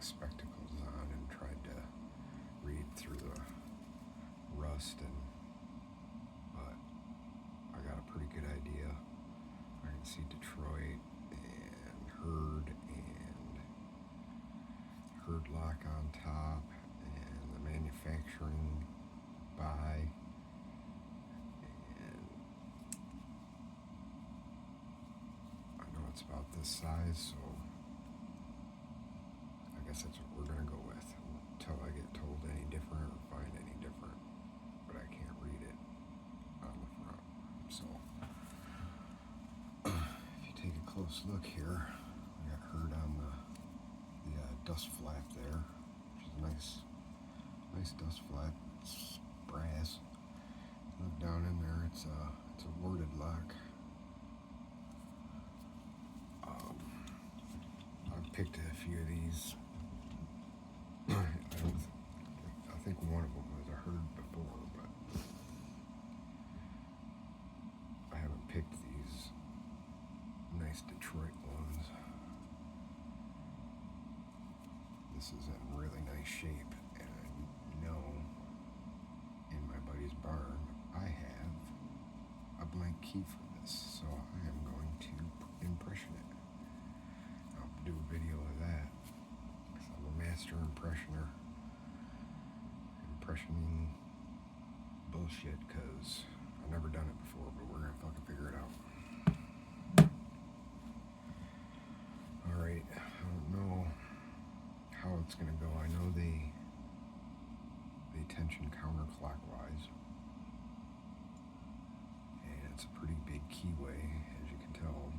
spectacles on and tried to read through the rust, but I got a pretty good idea. I can see Detroit and Herd Lock on top, and the manufacturing by, and I know it's about this size, so I guess that's what we're gonna go with until I get told any different or find any different, but I can't read it on the front. So if you take a close look here, we got Herd on the dust flap there, which is a nice dust flap. It's brass. Look down in there, it's a worded lock. I've picked a few of these. I think one of them was a Herd before, but I haven't picked these nice Detroit ones. This is in really nice shape, and I know in my buddy's barn I have a blank key for this, so I am going to impression it. I'll do a video of that, because I'm a master impressioning bullshit, because I've never done it before, but we're gonna fucking figure it out. Alright, I don't know how it's gonna go. I know they tension counterclockwise, and it's a pretty big keyway, as you can tell,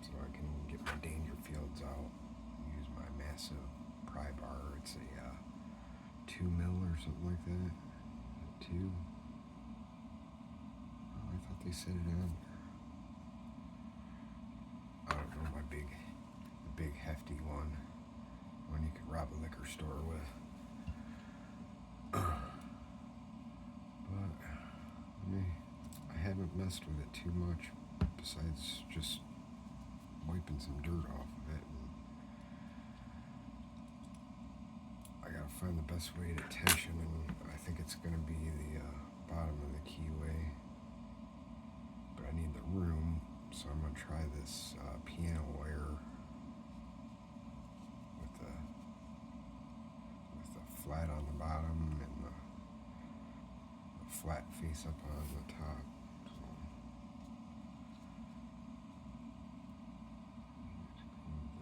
so I can get my danger fields out and use my massive pry bar. It's a 2 mil or something like that. 2. Oh, I thought they said it on there. I don't know, the big hefty one you could rob a liquor store with. But I haven't messed with it too much, besides just wiping some dirt off of it. And I gotta find the best way to tension, and I think it's gonna be the bottom of the keyway. But I need the room, so I'm gonna try this piano wire with the flat on the bottom and the flat face up on the top. So let's go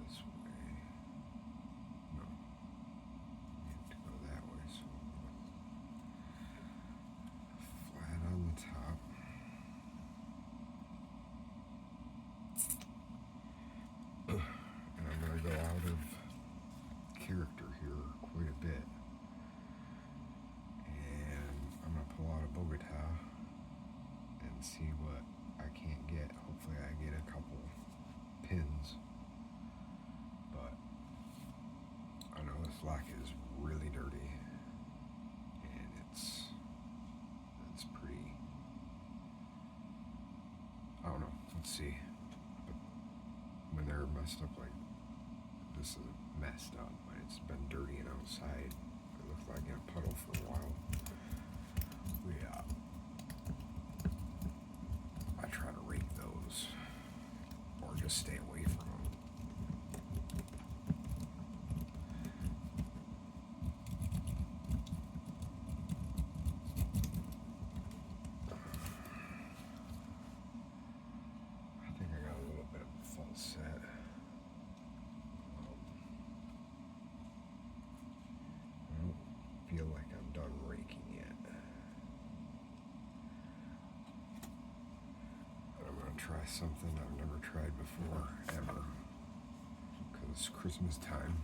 this way. No, we have to go that way. So flat on the top. And I'm gonna go out of character here quite a bit. Pull out a Bogota and see what I can't get. Hopefully I get a couple pins, but I know this lock is really dirty, and it's pretty, I don't know, let's see. But when they're messed up like this, is messed up, but it's been dirty and outside. It looked like in a puddle for a while. I try to rake those, or just stay away from them. I think I got a little bit of a false set. I don't feel like I'm done raking yet. Try something I've never tried before, ever, because it's Christmas time,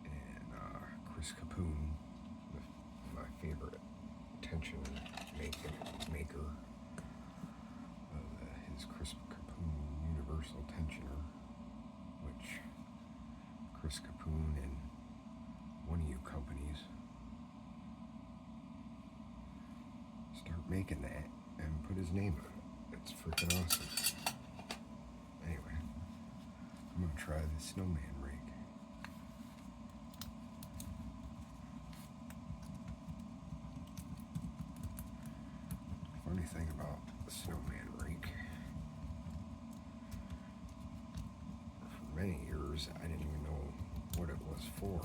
and Chris Capoon, my favorite tension maker of his Chris Capoon Universal Tensioner, which Chris Capoon and one of you companies start making that and put his name on it. It's freaking awesome. Anyway, I'm gonna try the snowman rake. many years, I didn't even know what it was for.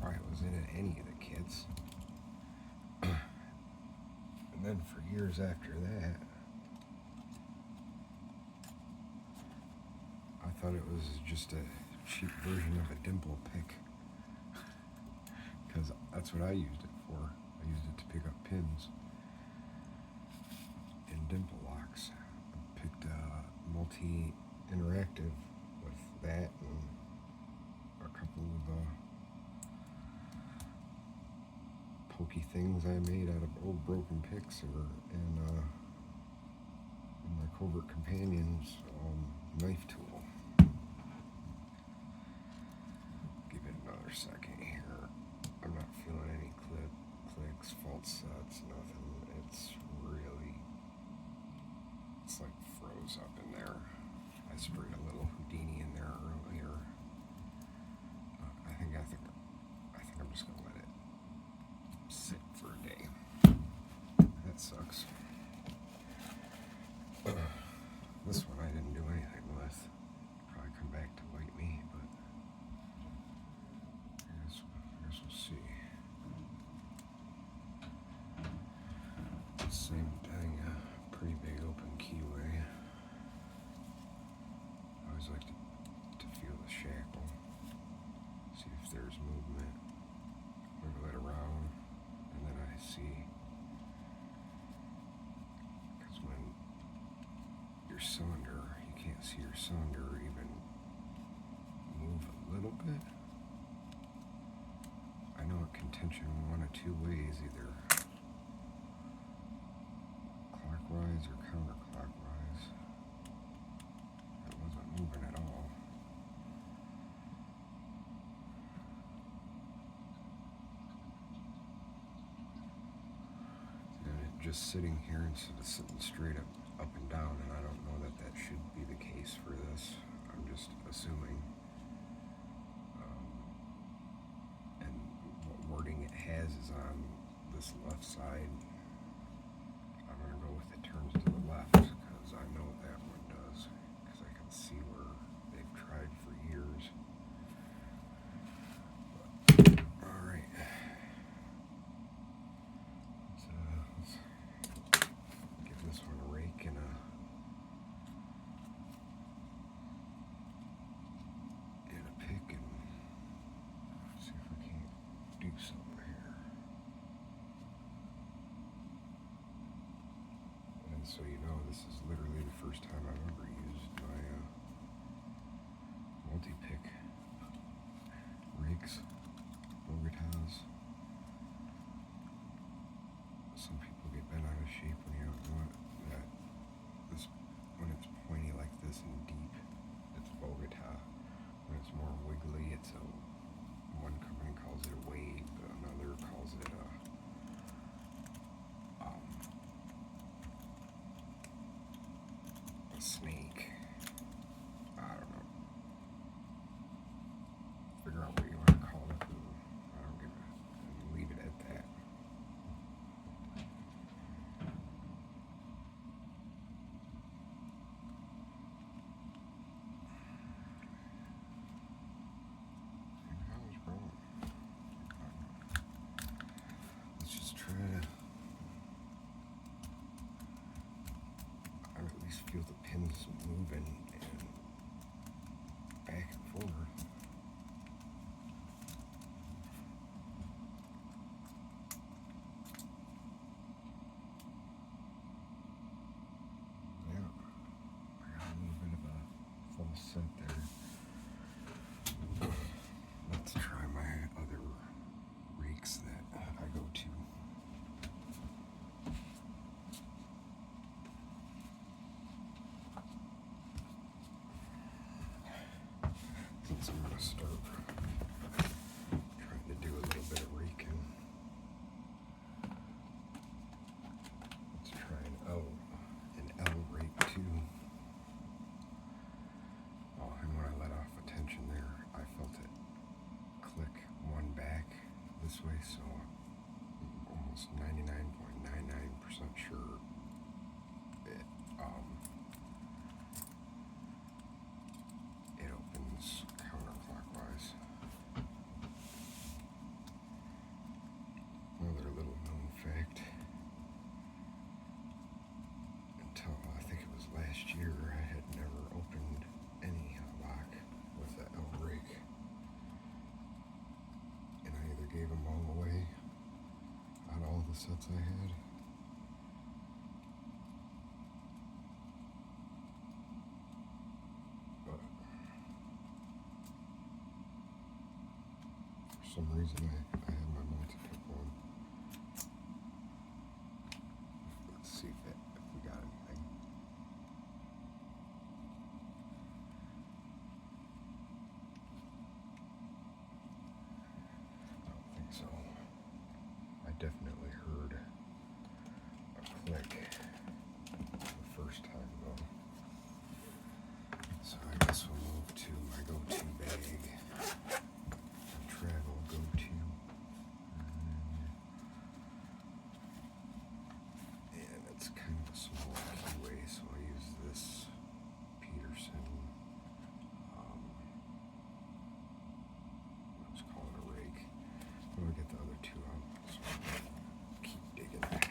Why it was in any of the kits. And then for years after that, I thought it was just a cheap version of a dimple pick. Because that's what I used it for. I used it to pick up pins and dimple locks. I picked multi-interactive with that and a couple of pokey things I made out of old broken picks and my Covert Companions knife tool. Give it another second here. I'm not feeling any clicks, false sets, nothing. It's like froze up in there. I sprayed a little Houdini in there earlier. I think I'm just gonna let it sit for a day. That sucks. This one I didn't do anything with. Probably come back to bite me, but I guess we'll see. Same thing, pretty big open keyway. I always like to feel the shackle, see if there's movement, wiggle it around, and then I see, because when your cylinder, you can't see your cylinder even move a little bit. I know it can tension one of two ways, either clockwise or counterclockwise. It wasn't moving at all. And it just sitting here instead of sitting straight up and down, and I don't know that should be the case for this. I'm just assuming. And what wording it has is on this left side. I'm going to go with it turns to the left because I know that one does, because I can see where they've tried for years. But, all right. Let's give this one a rake and a pick and see if we can't do something here. And so you know, this is literally the first time I've ever used my multi-pick rakes, Bogatas. Some people get bent out of shape when you don't want that. When it's pointy like this and deep, it's Bogota. When it's more wiggly, one company calls it a wave, but another calls it a snake. I don't know. Figure out what you want to call it. I don't give a, and leave it at that. Let's just try to. I at least feel the pins moving and back and forth. Yeah, I got a little bit of a false set there. Let's try my other rakes that I go to. Since I'm going to start trying to do a little bit of raking, let's try an L rake too. Oh, and when I let off a tension there, I felt it click one back this way, so I'm almost 99.99% sure it thoughts I had. But for some reason I had my multi-pick one. Let's see if we got anything. I don't think so. I definitely heard a click the first time though. So I guess we'll move to my go-to bag. Travel go-to. And it's kind of a small keyway, so I'll use this Peterson. Let's call it a rake. We'll get the other two out. So keep digging. Let's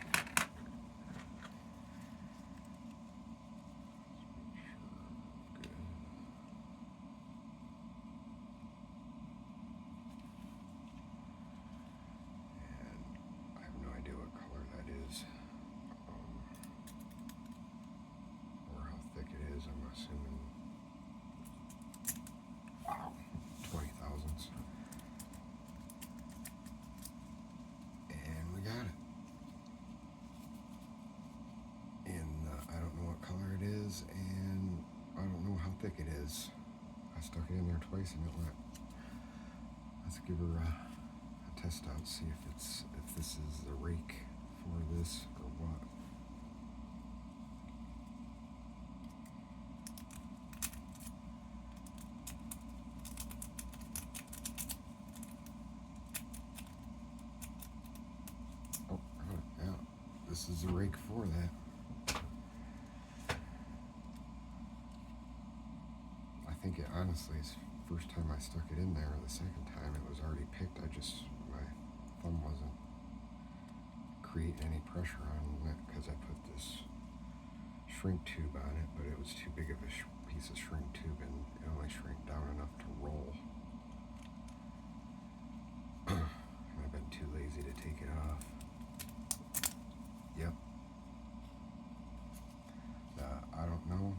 make sure I'm good. And I have no idea what color that is, or how thick it is. I'm assuming, wow, 20 thousandths. And we got it. And I don't know what color it is, and I don't know how thick it is. I stuck it in there twice and it went. Let's give her a test out, see if this is the rake for this or what. Oh, yeah, this is the rake for that. I think it honestly is first time I stuck it in there. The second time it was already picked. My thumb wasn't creating any pressure on it because I put this shrink tube on it, but it was too big of a piece of shrink tube and it only shrank down enough to roll. And I've been too lazy to take it off. Yep. I don't know,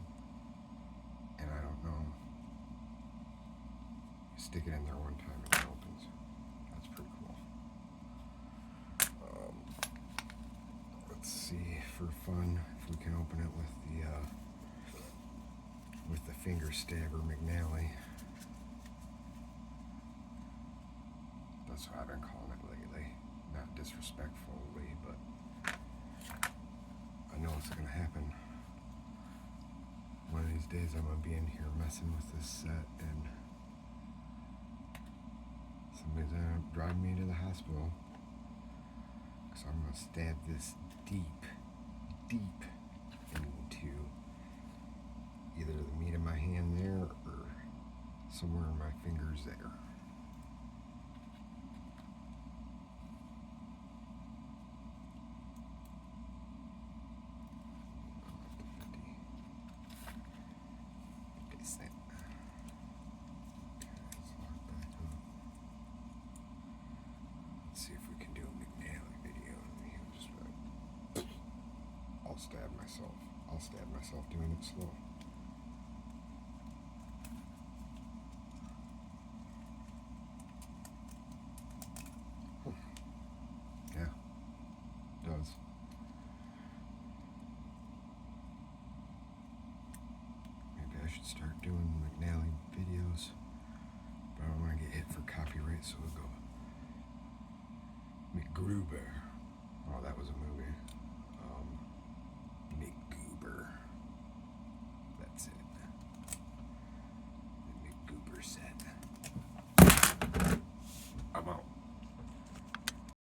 and I don't know. You stick it in there one time and it opens. That's pretty cool. Let's see, for fun, if we can open it with the finger stabber McNally. That's what I've been calling it lately. Not disrespectfully, but I know it's gonna happen. One of these days I'm gonna be in here messing with this set and somebody's gonna drive me to the hospital. So I'm gonna stab this deep into either the meat of my hand there or somewhere in my fingers there. See if we can do a McNally video and he'll just be like, I'll stab myself doing it slow. Yeah, it does. Maybe I should start doing McNally videos, but I don't want to get hit for copyright, so we'll go McGruber. Oh, that was a movie. McGoober. That's it. The McGoober set.